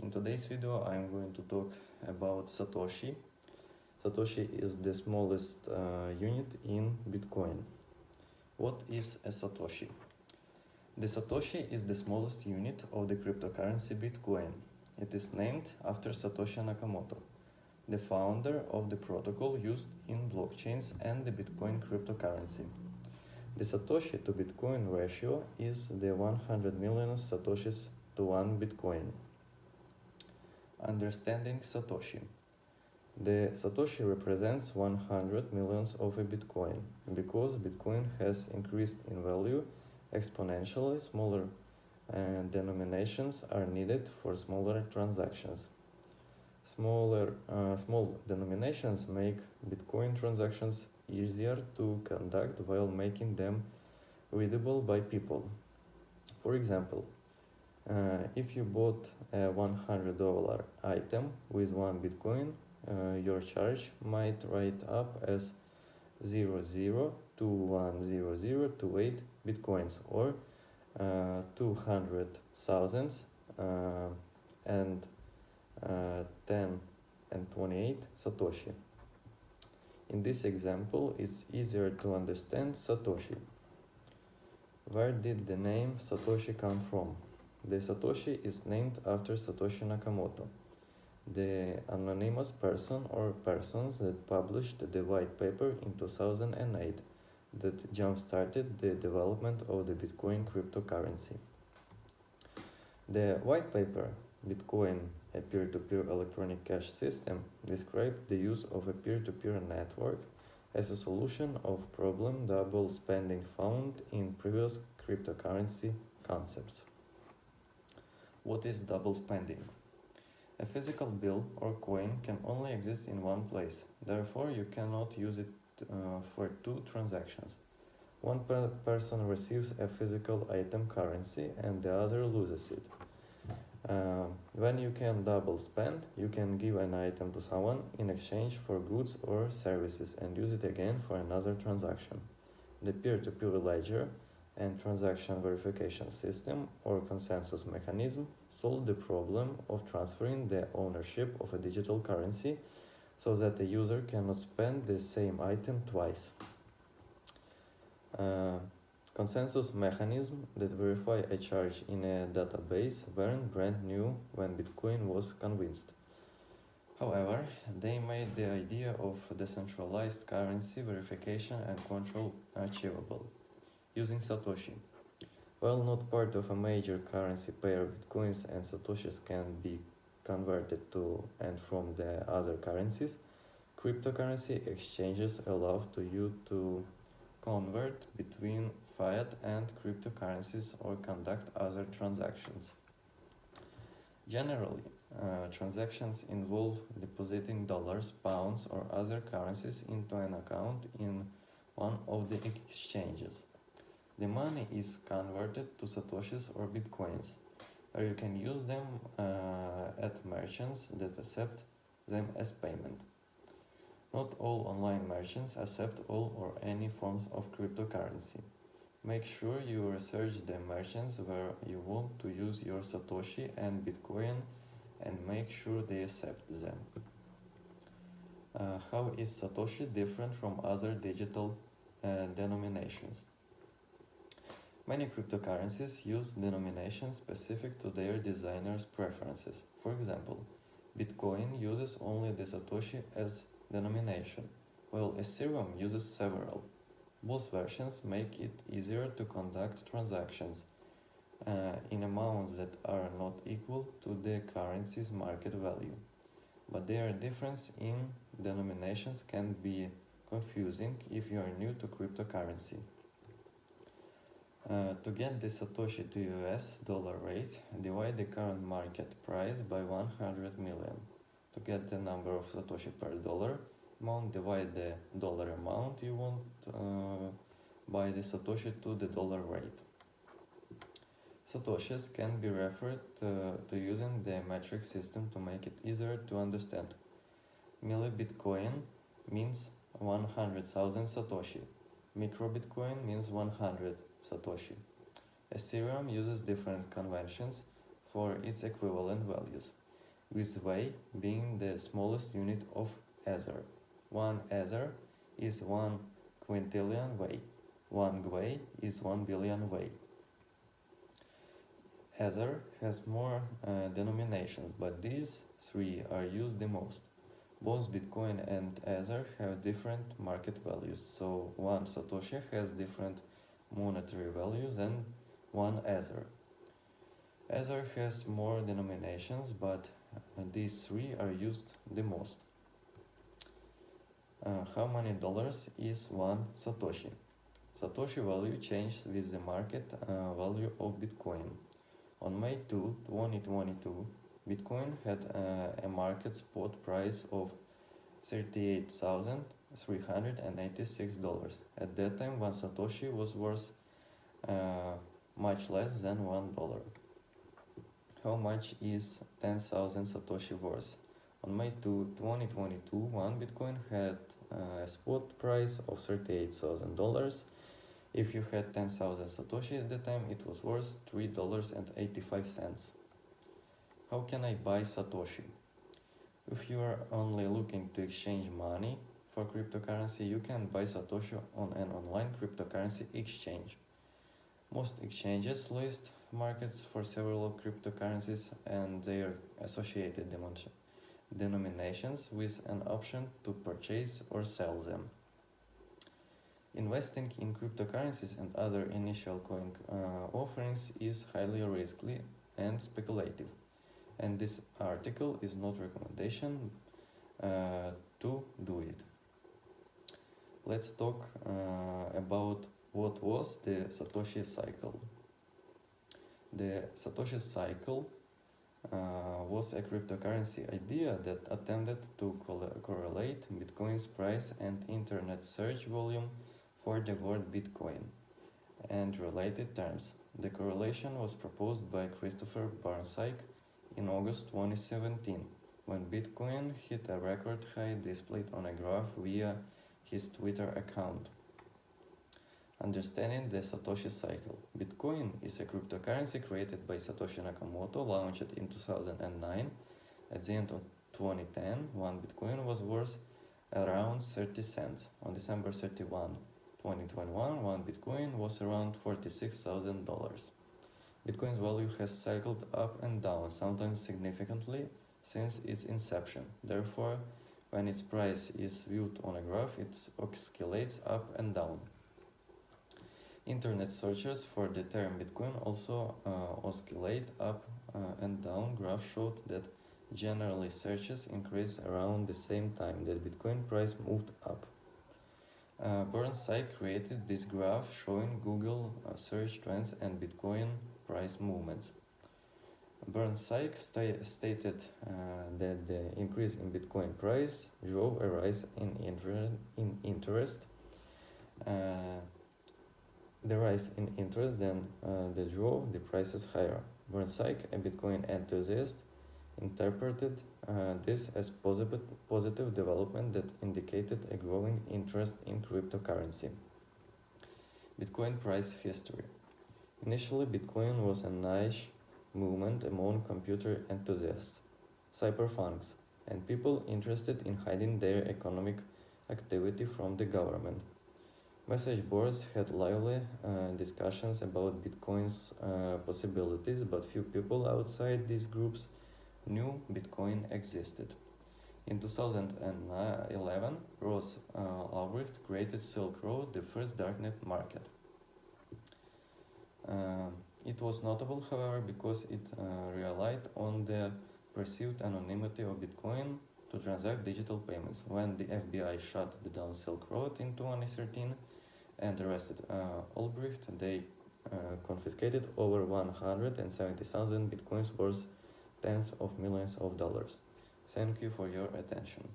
In today's video I'm going to talk about Satoshi. Satoshi is the smallest unit in Bitcoin. What is a Satoshi? The Satoshi is the smallest unit of the cryptocurrency Bitcoin. It is named after Satoshi Nakamoto, the founder of the protocol used in blockchains and the Bitcoin cryptocurrency. The Satoshi to Bitcoin ratio is the 100 million Satoshis to 1 Bitcoin. Understanding Satoshi. The Satoshi represents 100 millions of a Bitcoin. Because Bitcoin has increased in value exponentially, smaller denominations are needed for smaller transactions. Small denominations make Bitcoin transactions easier to conduct while making them readable by people. For example, if you bought a $100 item with 1 Bitcoin, your charge might write up as 00210028 Bitcoins or 200,000 and 10 and 28 Satoshi. In this example, it's easier to understand Satoshi. Where did the name Satoshi come from? The Satoshi is named after Satoshi Nakamoto, the anonymous person or persons that published the white paper in 2008 that jump-started the development of the Bitcoin cryptocurrency. The white paper, Bitcoin, a peer-to-peer electronic cash system, described the use of a peer-to-peer network as a solution of problem double spending found in previous cryptocurrency concepts. What is double spending? A physical bill or coin can only exist in one place. Therefore, you cannot use it for two transactions. One person receives a physical item currency and the other loses it. When you can double spend, you can give an item to someone in exchange for goods or services and use it again for another transaction. The peer-to-peer ledger and transaction verification system or consensus mechanism solve the problem of transferring the ownership of a digital currency so that a user cannot spend the same item twice. Consensus mechanism that verify a charge in a database weren't brand new when Bitcoin was convinced. However, they made the idea of decentralized currency verification and control achievable using Satoshi. While not part of a major currency pair, Bitcoins and Satoshis can be converted to and from the other currencies. Cryptocurrency exchanges allow you to convert between fiat and cryptocurrencies or conduct other transactions. Generally, transactions involve depositing dollars, pounds, or other currencies into an account in one of the exchanges. The money is converted to Satoshis or Bitcoins, where you can use them at merchants that accept them as payment. Not all online merchants accept all or any forms of cryptocurrency. Make sure you research the merchants where you want to use your Satoshi and Bitcoin and make sure they accept them. How is Satoshi different from other digital denominations? Many cryptocurrencies use denominations specific to their designers' preferences. For example, Bitcoin uses only the Satoshi as denomination, while Ethereum uses several. Both versions make it easier to conduct transactions in amounts that are not equal to the currency's market value. But their difference in denominations can be confusing if you are new to cryptocurrency. To get the Satoshi to US dollar rate, divide the current market price by 100 million. To get the number of Satoshi per dollar amount, divide the dollar amount you want by the Satoshi to the dollar rate. Satoshis can be referred to using the metric system to make it easier to understand. Millibitcoin means 100,000 Satoshi. Microbitcoin means 100 Satoshi. Ethereum uses different conventions for its equivalent values. with Wei being the smallest unit of Ether. 1 Ether is 1 quintillion Wei. 1 Gwei is 1 billion Wei. Ether has more denominations, but these three are used the most. Both Bitcoin and Ether have different market values, so one Satoshi has different monetary values than one Ether. Ether has more denominations, but these three are used the most. How many dollars is one Satoshi? Satoshi value changes with the market value of Bitcoin. On May 2, 2022, Bitcoin had a market spot price of $38,386. At that time, one Satoshi was worth much less than $1. How much is 10,000 Satoshi worth? On May 2, 2022, one Bitcoin had a spot price of $38,000. If you had 10,000 Satoshi at the time, it was worth $3.85. How can I buy Satoshi? If you are only looking to exchange money for cryptocurrency, you can buy Satoshi on an online cryptocurrency exchange. Most exchanges list markets for several cryptocurrencies and their associated denominations with an option to purchase or sell them. Investing in cryptocurrencies and other initial coin offerings is highly risky and speculative, and this article is not a recommendation to do it. Let's talk about what was the Satoshi cycle. The Satoshi cycle was a cryptocurrency idea that attempted to correlate Bitcoin's price and internet search volume for the word Bitcoin and related terms. The correlation was proposed by Christopher Barnsick in August 2017, when Bitcoin hit a record high displayed on a graph via his Twitter account. Understanding the Satoshi cycle. Bitcoin is a cryptocurrency created by Satoshi Nakamoto, launched in 2009. At the end of 2010, one Bitcoin was worth around 30 cents. On December 31, 2021, one Bitcoin was around $46,000. Bitcoin's value has cycled up and down, sometimes significantly, since its inception. Therefore, when its price is viewed on a graph, it oscillates up and down. Internet searches for the term Bitcoin also oscillate up and down. Graph showed that generally searches increased around the same time that Bitcoin price moved up. Burnside created this graph showing Google search trends and Bitcoin price movements. Burnside stated that the increase in Bitcoin price drove a rise in interest. The rise in interest then that drove the prices higher. Burnside, a Bitcoin enthusiast, interpreted this as positive development that indicated a growing interest in cryptocurrency. Bitcoin price history. Initially, Bitcoin was a niche movement among computer enthusiasts, cypherpunks, and people interested in hiding their economic activity from the government. Message boards had lively discussions about Bitcoin's possibilities, but few people outside these groups knew Bitcoin existed. In 2011, Ross Ulbricht created Silk Road, the first darknet market. It was notable, however, because it relied on the perceived anonymity of Bitcoin to transact digital payments. When the FBI shut down Silk Road in 2013 and arrested Ulbricht, they confiscated over 170,000 Bitcoins worth tens of millions of dollars. Thank you for your attention.